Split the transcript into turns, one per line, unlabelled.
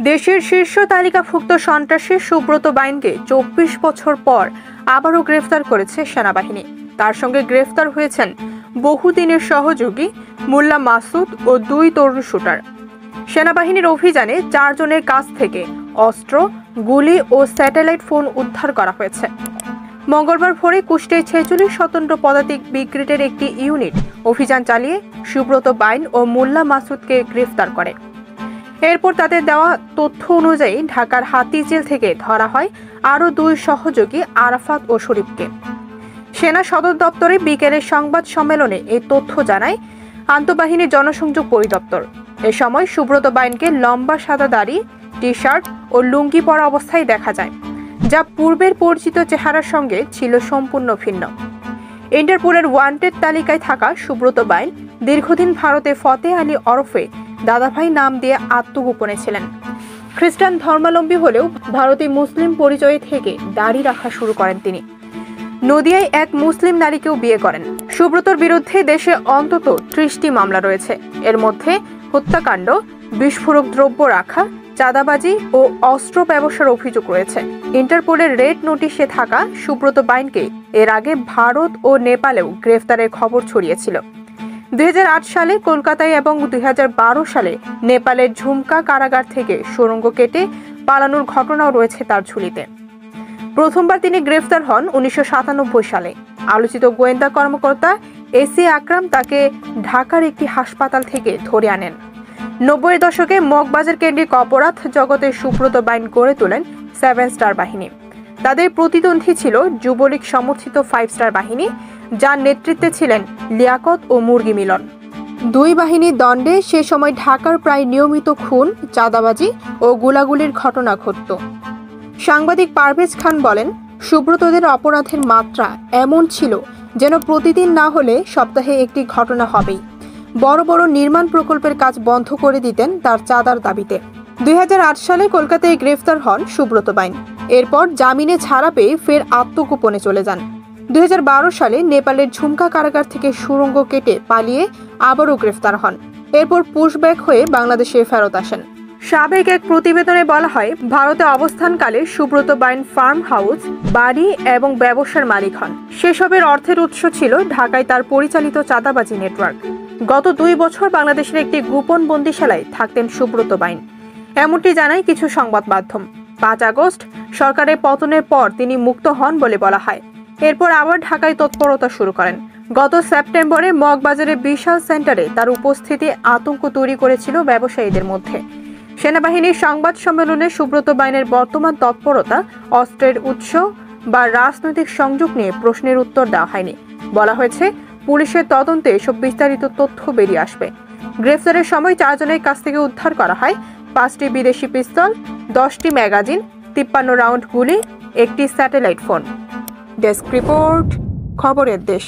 দেশের শীর্ষ তালিকাভুক্ত সন্ত্রাসী সুব্রত বাইনকে ২৪ বছর পর আবারও গ্রেফতার করেছে সেনাবাহিনী। তার সঙ্গে গ্রেফতার হয়েছেন বহুদিনের সহযোগী মোল্লা মাসুদ ও ২ তরুণ শুটার। সেনাবাহিনীর অভিযানে ৪ জনের কাছ থেকে অস্ত্র, গুলি ও স্যাটেলাইট ফোন উদ্ধার করা হয়েছে। মঙ্গলবার ভোরে কুষ্টিয়ায় ৪৬ স্বতন্ত্র পদাতিক ব্রিগেডের একটি ইউনিট অভিযান চালিয়ে সুব্রত বাইন ও মোল্লা মাসুদকে গ্রেফতার করে। এরপর তাদের দেওয়া তথ্য অনুযায়ী ঢাকার হাতিঝিল থেকে ধরা হয় আরও ২ সহযোগী আরাফাত ও শরীফকে। সেনা সদর দপ্তরে বিকেলের সংবাদ সম্মেলনে এই তথ্য জানায় আন্তঃবাহিনী জনসংযোগ পরিদপ্তর। এ সময় সুব্রত বাইনকে লম্বা সাদা দাড়ি, টি শার্ট ও লুঙ্গি পরা অবস্থায় দেখা যায়, যা পূর্বের পরিচিত চেহারার সঙ্গে ছিল সম্পূর্ণ ভিন্ন। ইন্টারপোলের ওয়ান্টেড তালিকায় থাকা সুব্রত বাইন দীর্ঘদিন ভারতে ফতে আলী ওরফে দাদাভাই নাম দিয়ে আত্মগোপনে ছিলেন। খ্রিস্টান ধর্মাবলম্বী হলেও ভারতে মুসলিম পরিচয় থেকে দাড়ি রাখা শুরু করেন তিনি। নদিয়ায় এক মুসলিম নারীকেও বিয়ে করেন। সুব্রতর বিরুদ্ধে দেশে অন্তত ৩০টি মামলা রয়েছে। এর মধ্যে হত্যাকাণ্ড, বিস্ফোরক দ্রব্য রাখা, চাঁদাবাজি ও অস্ত্র ব্যবসার অভিযোগ রয়েছে। ইন্টারপোলের রেড নোটিশে থাকা সুব্রত বাইনকে এর আগে ভারত ও নেপালেও গ্রেফতারের খবর ছড়িয়েছিল। ২০০৮ সালে কলকাতায় এবং ২০১২ সালে নেপালের ঝুমকা কারাগার থেকে সুড়ঙ্গ কেটে পালানোর ঘটনাও রয়েছে তার ঝুলিতে। প্রথমবার তিনি গ্রেফতার হন ১৯৯৭ সালে। আলোচিত গোয়েন্দা কর্মকর্তা এসি আকরাম তাকে ঢাকার একটি হাসপাতাল থেকে ধরে আনেন। ৯০-এর দশকে মগবাজার কেন্দ্রিক অপরাধ জগতে সুব্রত বাইন গড়ে তোলেন 7 স্টার বাহিনী। তাদের প্রতিদ্বন্দ্বী ছিল যুবলীগ সমর্থিত 5 স্টার বাহিনী, যার নেতৃত্বে ছিলেন লিয়াকত ও মুরগি মিলন। ২ বাহিনীর দ্বন্দ্বে সে সময় ঢাকার প্রায় নিয়মিত খুন, চাঁদাবাজি ও গোলাগুলির ঘটনা ঘটত। সাংবাদিক পারভেজ খান বলেন, সুব্রতদের অপরাধের মাত্রা এমন ছিল যেন প্রতিদিন না হলে সপ্তাহে একটি ঘটনা হবেই। বড় বড় নির্মাণ প্রকল্পের কাজ বন্ধ করে দিতেন তার চাঁদার দাবিতে। ২০০৮ সালে কলকাতায় গ্রেফতার হন সুব্রত বাইন। এরপর জামিনে ছাড়া পেয়ে ফের আত্মগোপনে চলে যান। ২০১২ সালে নেপালের ঝুমকা কারাগার থেকে সুড়ঙ্গ কেটে পালিয়ে আবারও গ্রেফতার হন। এরপর পুশব্যাক হয়ে বাংলাদেশে ফেরত আসেন। সাবেক এক প্রতিবেদনে বলা হয়, ভারতে অবস্থানকালে সুব্রত বাইন ফার্ম হাউস, বাড়ি এবং ব্যবসার মালিক হন। সেসবের অর্থের উৎস ছিল ঢাকায় তার পরিচালিত চাঁদাবাজি নেটওয়ার্ক। গত ২ বছর বাংলাদেশের একটি গোপন বন্দিশালায় থাকতেন সুব্রত বাইন, এমনটি জানায় কিছু সংবাদ মাধ্যম। ৫ আগস্ট সরকারের পতনের পর তিনি মুক্ত হন বলে বলা হয়। এরপর আবার ঢাকায় তৎপরতা শুরু করেন। গত সেপ্টেম্বরে মগবাজারের বিশাল সেন্টারে তার উপস্থিতি আতঙ্ক তৈরি করেছিল ব্যবসায়ীদের মধ্যে। সেনাবাহিনীর সংবাদ সম্মেলনে সুব্রত বাইনের বর্তমান তৎপরতা, অস্ত্রের উৎস বা রাজনৈতিক সংযোগ নিয়ে প্রশ্নের উত্তর দেওয়া হয়নি। বলা হয়েছে, পুলিশের তদন্তে এসব বিস্তারিত তথ্য বেরিয়ে আসবে। গ্রেফতারের সময় ৪ জনের কাছ থেকে উদ্ধার করা হয় ৫টি বিদেশি পিস্তল, ১০টি ম্যাগাজিন, ৫৩ রাউন্ড গুলি, একটি স্যাটেলাইট ফোন। ডেস্ক রিপোর্ট, খবরের দেশ।